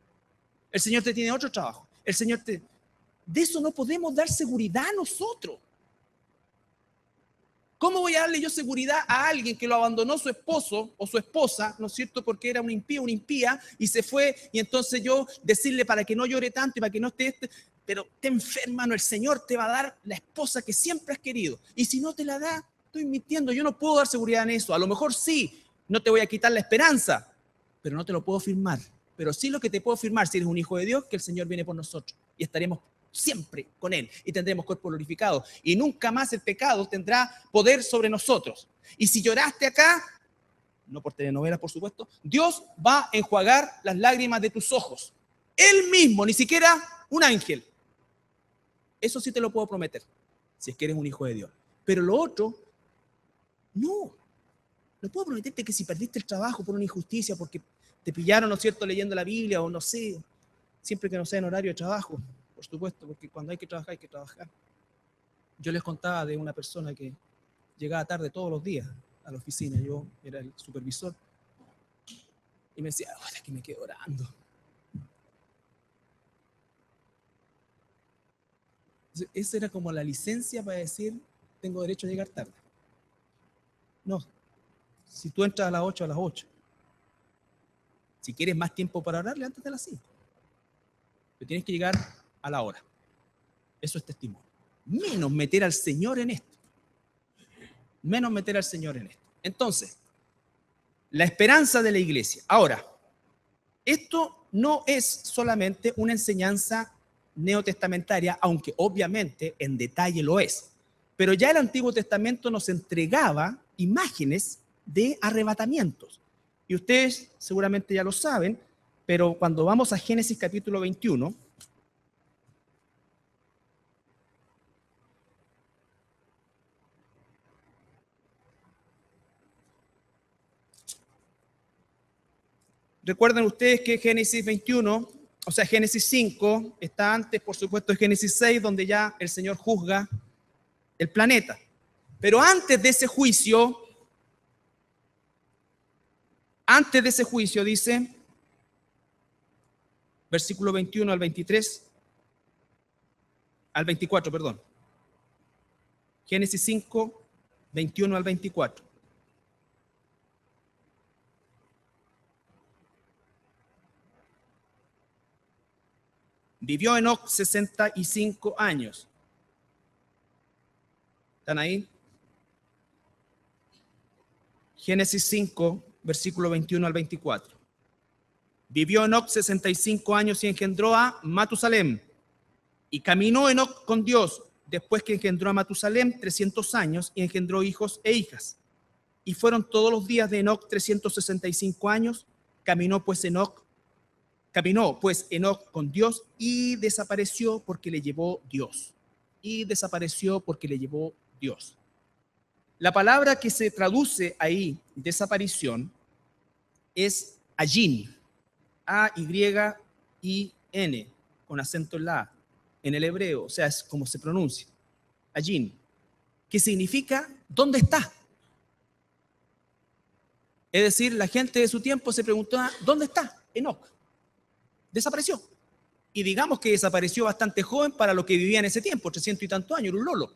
el Señor te tiene otro trabajo, el Señor te... De eso no podemos dar seguridad a nosotros. ¿Cómo voy a darle yo seguridad a alguien que lo abandonó su esposo o su esposa, ¿no es cierto? Porque era un impío, una impía, y se fue, y entonces yo decirle para que no llore tanto y para que no esté pero te enferma, no, el Señor te va a dar la esposa que siempre has querido. Y si no te la da, estoy mintiendo, yo no puedo dar seguridad en eso. A lo mejor sí, no te voy a quitar la esperanza, pero no te lo puedo firmar. Pero sí lo que te puedo firmar, si eres un hijo de Dios, que el Señor viene por nosotros y estaremos siempre con Él y tendremos cuerpo glorificado y nunca más el pecado tendrá poder sobre nosotros. Y si lloraste acá, no por telenovelas por supuesto, Dios va a enjuagar las lágrimas de tus ojos. Él mismo, ni siquiera un ángel. Eso sí te lo puedo prometer, si es que eres un hijo de Dios. Pero lo otro, no. No puedo prometerte que si perdiste el trabajo por una injusticia, porque te pillaron, ¿no es cierto?, leyendo la Biblia o no sé, siempre que no sea en horario de trabajo, por supuesto, porque cuando hay que trabajar, hay que trabajar. Yo les contaba de una persona que llegaba tarde todos los días a la oficina, yo era el supervisor, y me decía, ahora que me quedo orando. Entonces, esa era como la licencia para decir, tengo derecho a llegar tarde. No, si tú entras a las 8, a las 8. Si quieres más tiempo para orar, levántate a las 5. Pero tienes que llegar a la hora. Eso es testimonio. Menos meter al Señor en esto. Menos meter al Señor en esto. Entonces, la esperanza de la iglesia. Ahora, esto no es solamente una enseñanza neotestamentaria, aunque obviamente en detalle lo es. Pero ya el Antiguo Testamento nos entregaba imágenes de arrebatamientos. Y ustedes seguramente ya lo saben, pero cuando vamos a Génesis capítulo 21, recuerden ustedes que Génesis 21, o sea, Génesis 5, está antes, por supuesto, de Génesis 6, donde ya el Señor juzga el planeta. Pero antes de ese juicio dice, versículo 21 al 23, al 24, perdón. Génesis 5, 21 al 24. Vivió Enoc 65 años. ¿Están ahí? Génesis 5, versículo 21 al 24. Vivió Enoc 65 años y engendró a Matusalem. Y caminó Enoc con Dios después que engendró a Matusalem 300 años y engendró hijos e hijas. Y fueron todos los días de Enoc 365 años. Caminó pues Enoc con Dios y desapareció porque le llevó Dios. Y desapareció porque le llevó Dios. La palabra que se traduce ahí, desaparición, es ayin, A-Y-I-N, con acento en la A, en el hebreo, o sea, es como se pronuncia, ayin, que significa ¿dónde está? Es decir, la gente de su tiempo se preguntaba, ¿dónde está Enoc? Desapareció. Y digamos que desapareció bastante joven para lo que vivía en ese tiempo, 300 y tantos años, era un lolo.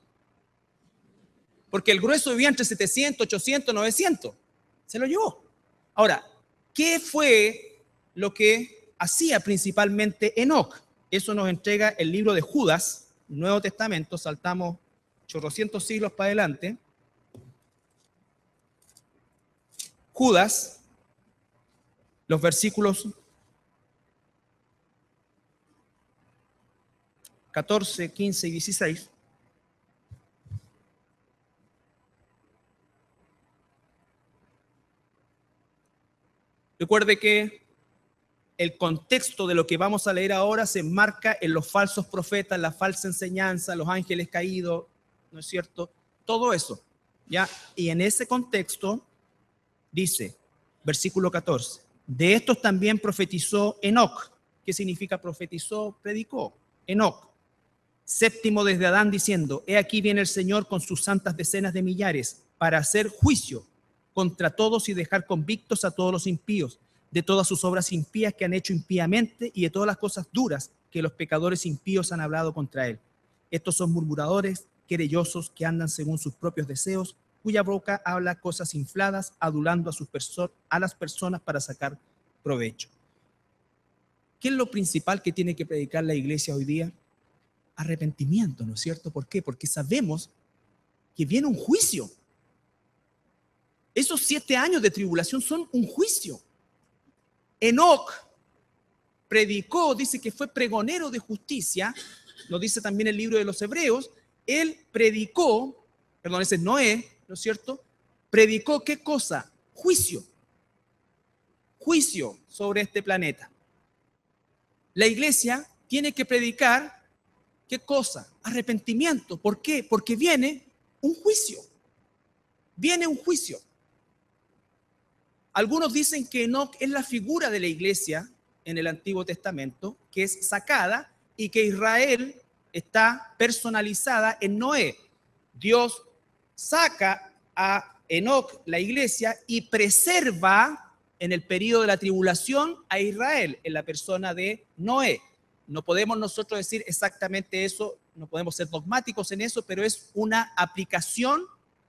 Porque el grueso vivía entre 700, 800, 900. Se lo llevó. Ahora, ¿qué fue lo que hacía principalmente Enoc? Eso nos entrega el libro de Judas, Nuevo Testamento, saltamos chorrocientos siglos para adelante. Judas, los versículos 14, 15 y 16. Recuerde que el contexto de lo que vamos a leer ahora se enmarca en los falsos profetas, la falsa enseñanza, los ángeles caídos, ¿no es cierto? Todo eso, ¿ya? Y en ese contexto dice, versículo 14, de estos también profetizó Enoc. ¿Qué significa profetizó? Predicó. Enoc, séptimo desde Adán, diciendo, he aquí viene el Señor con sus santas decenas de millares para hacer juicio contra todos y dejar convictos a todos los impíos, de todas sus obras impías que han hecho impíamente y de todas las cosas duras que los pecadores impíos han hablado contra él. Estos son murmuradores, querellosos, que andan según sus propios deseos, cuya boca habla cosas infladas, adulando a las personas para sacar provecho. ¿Qué es lo principal que tiene que predicar la iglesia hoy día? Arrepentimiento, ¿no es cierto? ¿Por qué? Porque sabemos que viene un juicio. Esos 7 años de tribulación son un juicio. Enoc predicó, dice que fue pregonero de justicia, lo dice también el libro de los Hebreos. Él predicó, perdón, ese es Noé, ¿no es cierto? Predicó, ¿qué cosa? Juicio. Juicio sobre este planeta. La iglesia tiene que predicar, ¿qué cosa? Arrepentimiento. ¿Por qué? Porque viene un juicio. Viene un juicio. Algunos dicen que Enoc es la figura de la iglesia en el Antiguo Testamento, que es sacada, y que Israel está personalizada en Noé. Dios saca a Enoc, la iglesia, y preserva en el periodo de la tribulación a Israel, en la persona de Noé. No podemos nosotros decir exactamente eso, no podemos ser dogmáticos en eso, pero es una aplicación,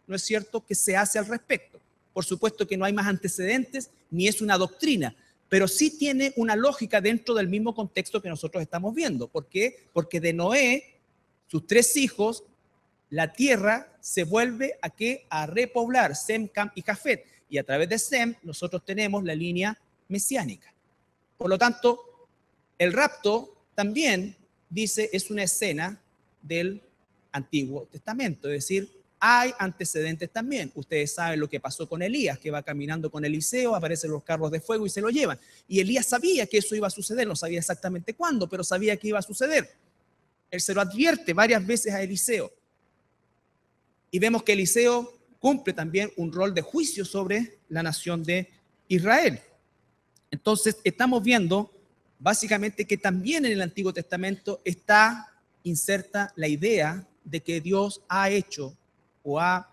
¿no es cierto?, que se hace al respecto. Por supuesto que no hay más antecedentes, ni es una doctrina, pero sí tiene una lógica dentro del mismo contexto que nosotros estamos viendo. ¿Por qué? Porque de Noé, sus 3 hijos, la tierra se vuelve a ¿qué? A repoblar, Sem, Cam y Jafet. Y a través de Sem nosotros tenemos la línea mesiánica. Por lo tanto, el rapto también, dice, es una escena del Antiguo Testamento, es decir, hay antecedentes también. Ustedes saben lo que pasó con Elías, que va caminando con Eliseo, aparecen los carros de fuego y se lo llevan. Y Elías sabía que eso iba a suceder, no sabía exactamente cuándo, pero sabía que iba a suceder. Él se lo advierte varias veces a Eliseo. Y vemos que Eliseo cumple también un rol de juicio sobre la nación de Israel. Entonces, estamos viendo básicamente que también en el Antiguo Testamento está inserta la idea de que Dios ha hecho o ha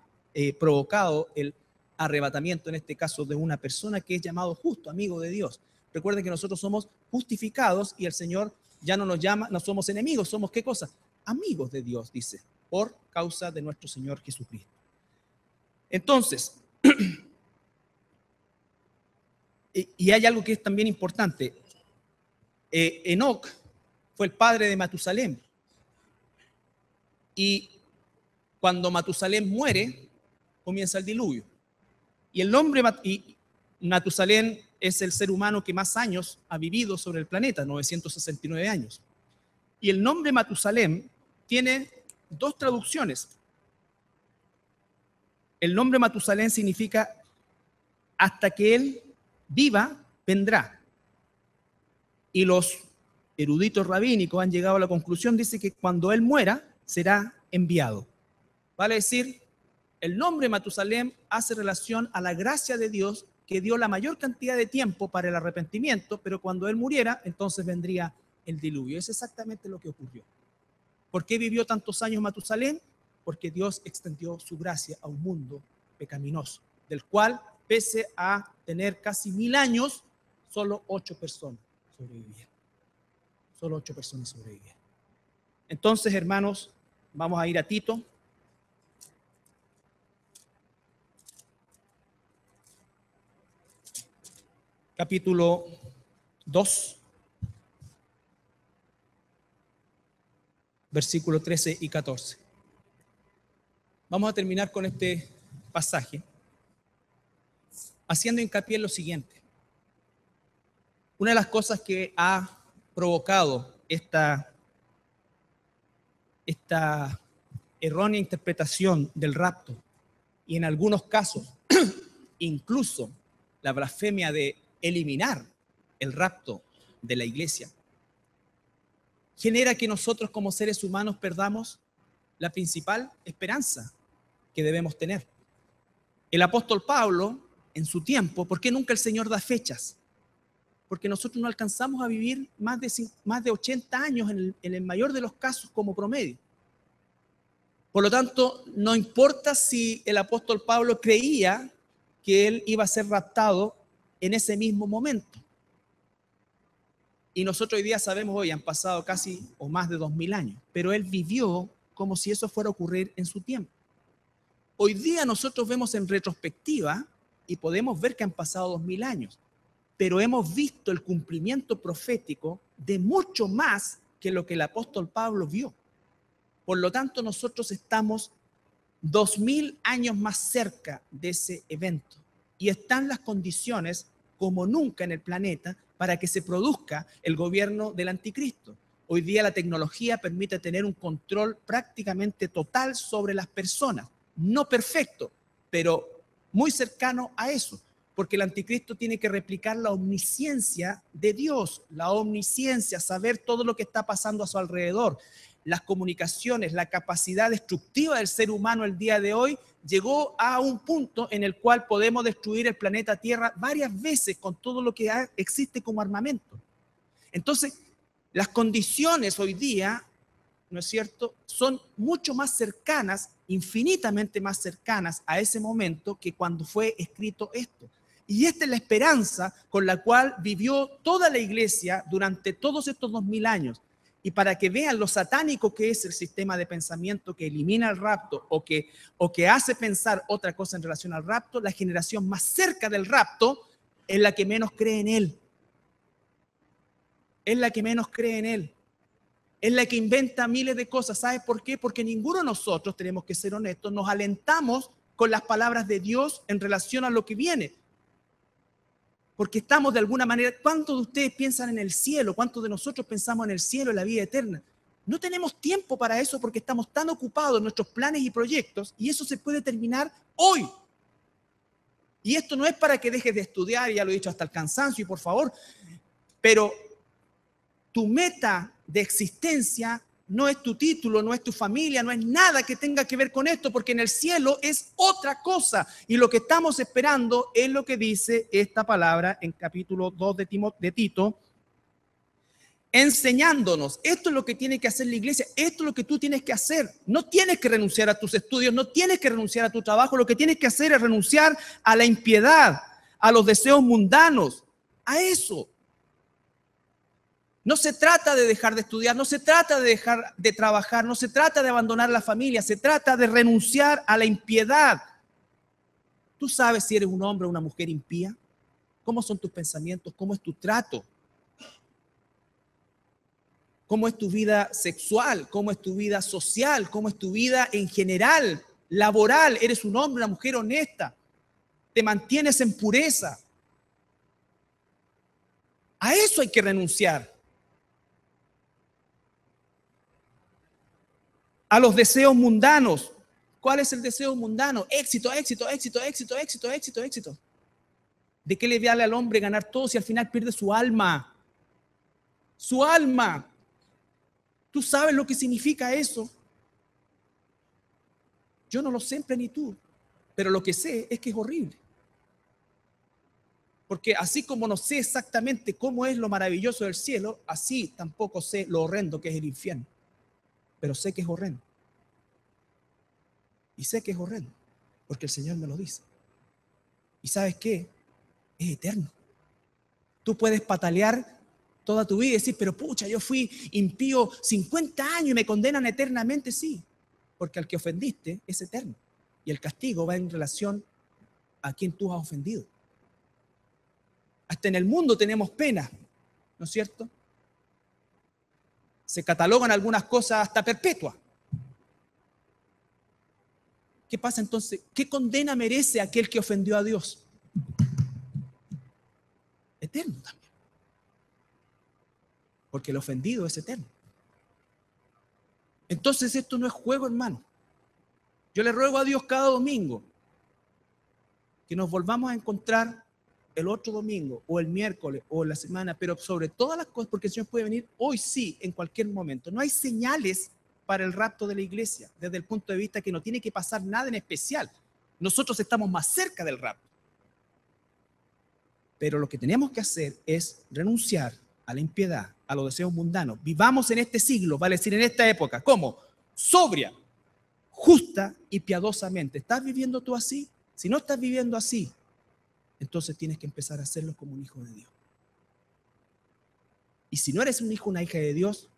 provocado el arrebatamiento, en este caso, de una persona que es llamado justo, amigo de Dios. Recuerden que nosotros somos justificados y el Señor ya no nos llama, no somos enemigos, somos ¿qué cosa? Amigos de Dios, dice, por causa de nuestro Señor Jesucristo. Entonces, y hay algo que es también importante. Enoc fue el padre de Matusalén. Y cuando Matusalén muere, comienza el diluvio. Y el nombre, y Matusalén es el ser humano que más años ha vivido sobre el planeta, 969 años. Y el nombre Matusalén tiene 2 traducciones. El nombre Matusalén significa hasta que él viva, vendrá. Y los eruditos rabínicos han llegado a la conclusión, dice que cuando él muera, será enviado. Vale decir, el nombre Matusalén hace relación a la gracia de Dios que dio la mayor cantidad de tiempo para el arrepentimiento, pero cuando él muriera, entonces vendría el diluvio. Es exactamente lo que ocurrió. ¿Por qué vivió tantos años Matusalén? Porque Dios extendió su gracia a un mundo pecaminoso, del cual, pese a tener casi 1000 años, solo 8 personas sobrevivieron. Solo 8 personas sobrevivieron. Entonces, hermanos, vamos a ir a Tito. Capítulo 2, versículos 13 y 14. Vamos a terminar con este pasaje haciendo hincapié en lo siguiente. Una de las cosas que ha provocado esta errónea interpretación del rapto y en algunos casos incluso la blasfemia de eliminar el rapto de la iglesia, genera que nosotros como seres humanos perdamos la principal esperanza que debemos tener. El apóstol Pablo, en su tiempo, ¿por qué nunca el Señor da fechas? Porque nosotros no alcanzamos a vivir más de 80 años en el mayor de los casos como promedio. Por lo tanto, no importa si el apóstol Pablo creía que él iba a ser raptado en ese mismo momento. Y nosotros hoy día sabemos, hoy han pasado casi o más de 2000 años, pero él vivió como si eso fuera a ocurrir en su tiempo. Hoy día nosotros vemos en retrospectiva y podemos ver que han pasado 2000 años, pero hemos visto el cumplimiento profético de mucho más que lo que el apóstol Pablo vio. Por lo tanto, nosotros estamos 2000 años más cerca de ese evento y están las condiciones como nunca en el planeta para que se produzca el gobierno del anticristo. Hoy día la tecnología permite tener un control prácticamente total sobre las personas. No perfecto, pero muy cercano a eso, porque el anticristo tiene que replicar la omnisciencia de Dios, la omnisciencia, saber todo lo que está pasando a su alrededor. Las comunicaciones, la capacidad destructiva del ser humano el día de hoy llegó a un punto en el cual podemos destruir el planeta Tierra varias veces con todo lo que existe como armamento. Entonces, las condiciones hoy día, ¿no es cierto?, son mucho más cercanas, infinitamente más cercanas a ese momento que cuando fue escrito esto. Y esta es la esperanza con la cual vivió toda la iglesia durante todos estos 2000 años. Y para que vean lo satánico que es el sistema de pensamiento que elimina el rapto o que hace pensar otra cosa en relación al rapto, la generación más cerca del rapto es la que menos cree en él. Es la que menos cree en él. Es la que inventa miles de cosas. ¿Sabes por qué? Porque ninguno de nosotros, tenemos que ser honestos, nos alentamos con las palabras de Dios en relación a lo que viene. Porque estamos de alguna manera, ¿cuántos de ustedes piensan en el cielo? ¿Cuántos de nosotros pensamos en el cielo, en la vida eterna? No tenemos tiempo para eso porque estamos tan ocupados en nuestros planes y proyectos y eso se puede terminar hoy. Y esto no es para que dejes de estudiar, ya lo he dicho hasta el cansancio y por favor, pero tu meta de existencia no es tu título, no es tu familia, no es nada que tenga que ver con esto, porque en el cielo es otra cosa. Y lo que estamos esperando es lo que dice esta palabra en capítulo 2 de Tito, enseñándonos. Esto es lo que tiene que hacer la iglesia, esto es lo que tú tienes que hacer. No tienes que renunciar a tus estudios, no tienes que renunciar a tu trabajo, lo que tienes que hacer es renunciar a la impiedad, a los deseos mundanos, a eso. No se trata de dejar de estudiar, no se trata de dejar de trabajar, no se trata de abandonar la familia, se trata de renunciar a la impiedad. ¿Tú sabes si eres un hombre o una mujer impía? ¿Cómo son tus pensamientos? ¿Cómo es tu trato? ¿Cómo es tu vida sexual? ¿Cómo es tu vida social? ¿Cómo es tu vida en general, laboral? ¿Eres un hombre, una mujer honesta? ¿Te mantienes en pureza? A eso hay que renunciar. A los deseos mundanos. ¿Cuál es el deseo mundano? Éxito, éxito, éxito, éxito, éxito, éxito, éxito. ¿De qué le vale al hombre ganar todo si al final pierde su alma? Su alma. ¿Tú sabes lo que significa eso? Yo no lo sé en plenitud, pero lo que sé es que es horrible. Porque así como no sé exactamente cómo es lo maravilloso del cielo, así tampoco sé lo horrendo que es el infierno. Pero sé que es horrendo. Y sé que es horrendo, porque el Señor me lo dice. ¿Y sabes qué? Es eterno. Tú puedes patalear toda tu vida y decir, pero pucha, yo fui impío 50 años y me condenan eternamente. Sí, porque al que ofendiste es eterno. Y el castigo va en relación a quien tú has ofendido. Hasta en el mundo tenemos pena, ¿no es cierto? Se catalogan algunas cosas hasta perpetuas. ¿Qué pasa entonces? ¿Qué condena merece aquel que ofendió a Dios? Eterno también. Porque el ofendido es eterno. Entonces esto no es juego, hermano. Yo le ruego a Dios cada domingo que nos volvamos a encontrar el otro domingo, o el miércoles, o la semana, pero sobre todas las cosas, porque el Señor puede venir hoy sí, en cualquier momento. No hay señales para el rapto de la iglesia, desde el punto de vista que no tiene que pasar nada en especial. Nosotros estamos más cerca del rapto. Pero lo que tenemos que hacer es renunciar a la impiedad, a los deseos mundanos. Vivamos en este siglo, vale decir, en esta época. ¿Cómo? Sobria, justa y piadosamente. ¿Estás viviendo tú así? Si no estás viviendo así, entonces tienes que empezar a hacerlo como un hijo de Dios. Y si no eres un hijo o una hija de Dios,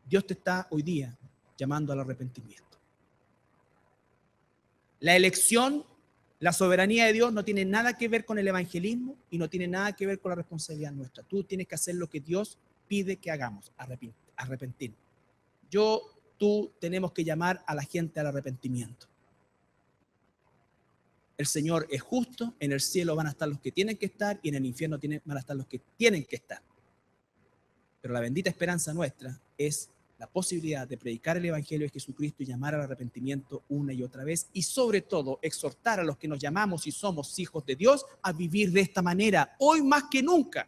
Dios te está hoy día llamando al arrepentimiento. La elección, la soberanía de Dios no tiene nada que ver con el evangelismo y no tiene nada que ver con la responsabilidad nuestra. Tú tienes que hacer lo que Dios pide que hagamos, arrepentirnos. Tú tenemos que llamar a la gente al arrepentimiento. El Señor es justo, en el cielo van a estar los que tienen que estar y en el infierno van a estar los que tienen que estar. Pero la bendita esperanza nuestra es la posibilidad de predicar el Evangelio de Jesucristo y llamar al arrepentimiento una y otra vez, y sobre todo exhortar a los que nos llamamos y somos hijos de Dios a vivir de esta manera, hoy más que nunca.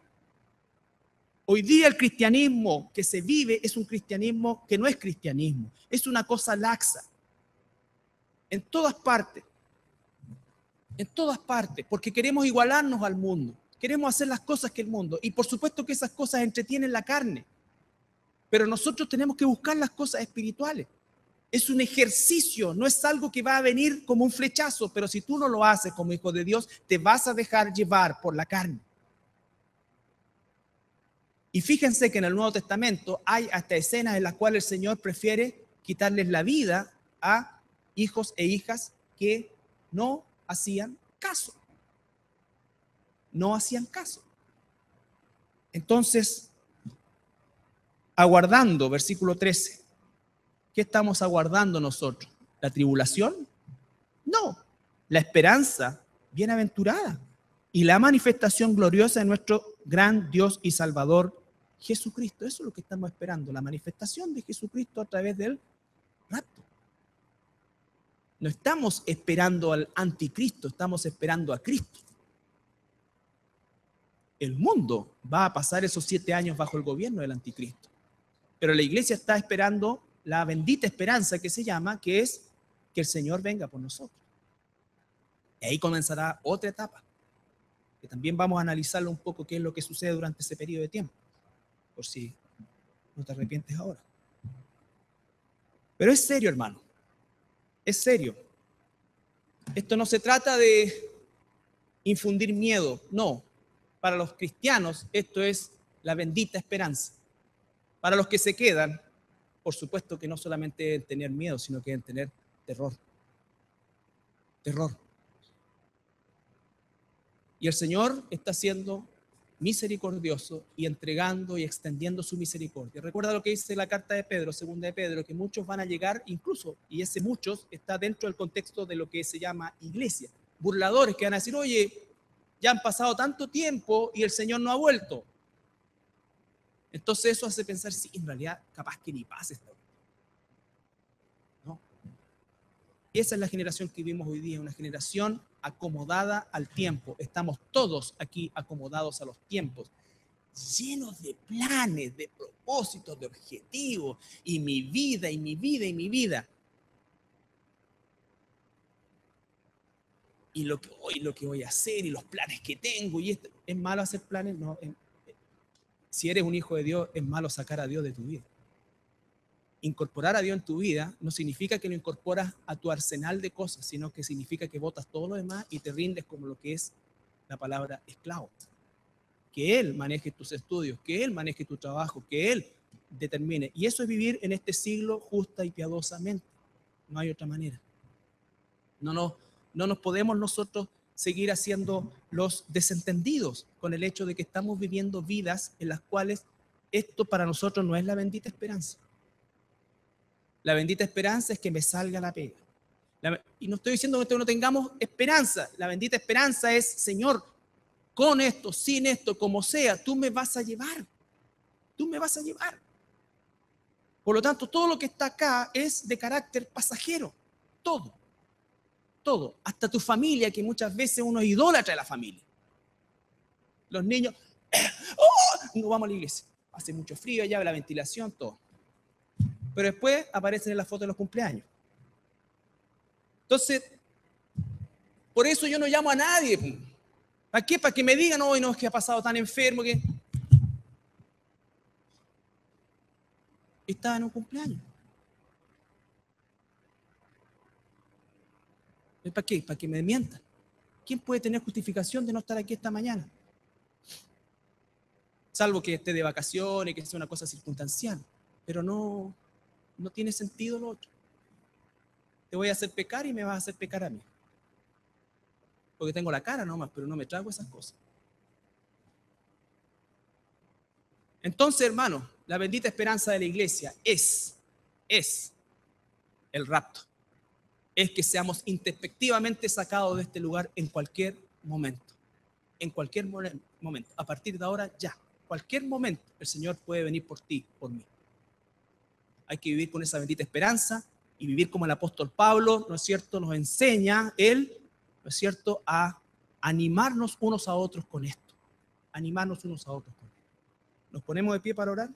Hoy día el cristianismo que se vive es un cristianismo que no es cristianismo, es una cosa laxa. En todas partes, porque queremos igualarnos al mundo, queremos hacer las cosas que el mundo, y por supuesto que esas cosas entretienen la carne, pero nosotros tenemos que buscar las cosas espirituales. Es un ejercicio, no es algo que va a venir como un flechazo, pero si tú no lo haces como hijo de Dios, te vas a dejar llevar por la carne. Y fíjense que en el Nuevo Testamento hay hasta escenas en las cuales el Señor prefiere quitarles la vida a hijos e hijas que no hacían caso. No hacían caso. Entonces, aguardando, versículo 13. ¿Qué estamos aguardando nosotros? ¿La tribulación? No, la esperanza bienaventurada y la manifestación gloriosa de nuestro gran Dios y Salvador Jesucristo. Eso es lo que estamos esperando, la manifestación de Jesucristo a través del rapto. No estamos esperando al anticristo, estamos esperando a Cristo. El mundo va a pasar esos 7 años bajo el gobierno del anticristo, pero la iglesia está esperando la bendita esperanza que se llama, que es que el Señor venga por nosotros. Y ahí comenzará otra etapa, que también vamos a analizarlo un poco, qué es lo que sucede durante ese periodo de tiempo, por si no te arrepientes ahora. Pero es serio, hermano, es serio. Esto no se trata de infundir miedo, no. Para los cristianos esto es la bendita esperanza. Para los que se quedan, por supuesto que no solamente deben tener miedo, sino que deben tener terror. Terror. Y el Señor está siendo misericordioso y entregando y extendiendo su misericordia. Recuerda lo que dice la carta de Pedro, segunda de Pedro, que muchos van a llegar incluso, y ese muchos está dentro del contexto de lo que se llama iglesia. Burladores que van a decir, oye, ya han pasado tanto tiempo y el Señor no ha vuelto. Entonces eso hace pensar, sí, en realidad capaz que ni pase esta vez. ¿No? Y esa es la generación que vivimos hoy día, una generación acomodada al tiempo. Estamos todos aquí acomodados a los tiempos, llenos de planes, de propósitos, de objetivos, y mi vida, y mi vida, y mi vida. Y lo que voy a hacer, y los planes que tengo, y esto. ¿Es malo hacer planes? No. Si eres un hijo de Dios, es malo sacar a Dios de tu vida. Incorporar a Dios en tu vida no significa que lo incorporas a tu arsenal de cosas, sino que significa que botas todo lo demás y te rindes como lo que es la palabra esclavo. Que Él maneje tus estudios, que Él maneje tu trabajo, que Él determine. Y eso es vivir en este siglo justa y piadosamente. No hay otra manera. No nos podemos nosotros seguir haciendo los desentendidos con el hecho de que estamos viviendo vidas en las cuales esto para nosotros no es la bendita esperanza. La bendita esperanza es que me salga la pega. Y no estoy diciendo que no tengamos esperanza. La bendita esperanza es, Señor, con esto, sin esto, como sea, tú me vas a llevar. Tú me vas a llevar. Por lo tanto, todo lo que está acá es de carácter pasajero. Todo. Todo. Hasta tu familia, que muchas veces uno es idólatra de la familia. Los niños, ¡oh! No vamos a la iglesia. Hace mucho frío allá, la ventilación, todo. Pero después aparecen en las fotos de los cumpleaños. Entonces, por eso yo no llamo a nadie. ¿Para qué? Para que me digan, hoy no, es que ha pasado tan enfermo que... Estaba en un cumpleaños. ¿Para qué? Para que me mientan. ¿Quién puede tener justificación de no estar aquí esta mañana? Salvo que esté de vacaciones, que sea una cosa circunstancial. Pero no tiene sentido lo otro. Te voy a hacer pecar y me vas a hacer pecar a mí. Porque tengo la cara nomás, pero no me trago esas cosas. Entonces, hermano, la bendita esperanza de la iglesia es el rapto. Es que seamos introspectivamente sacados de este lugar en cualquier momento. En cualquier momento. A partir de ahora, ya. Cualquier momento el Señor puede venir por ti, por mí. Hay que vivir con esa bendita esperanza y vivir como el apóstol Pablo, ¿no es cierto?, nos enseña él, ¿no es cierto?, a animarnos unos a otros con esto. Animarnos unos a otros con esto. ¿Nos ponemos de pie para orar?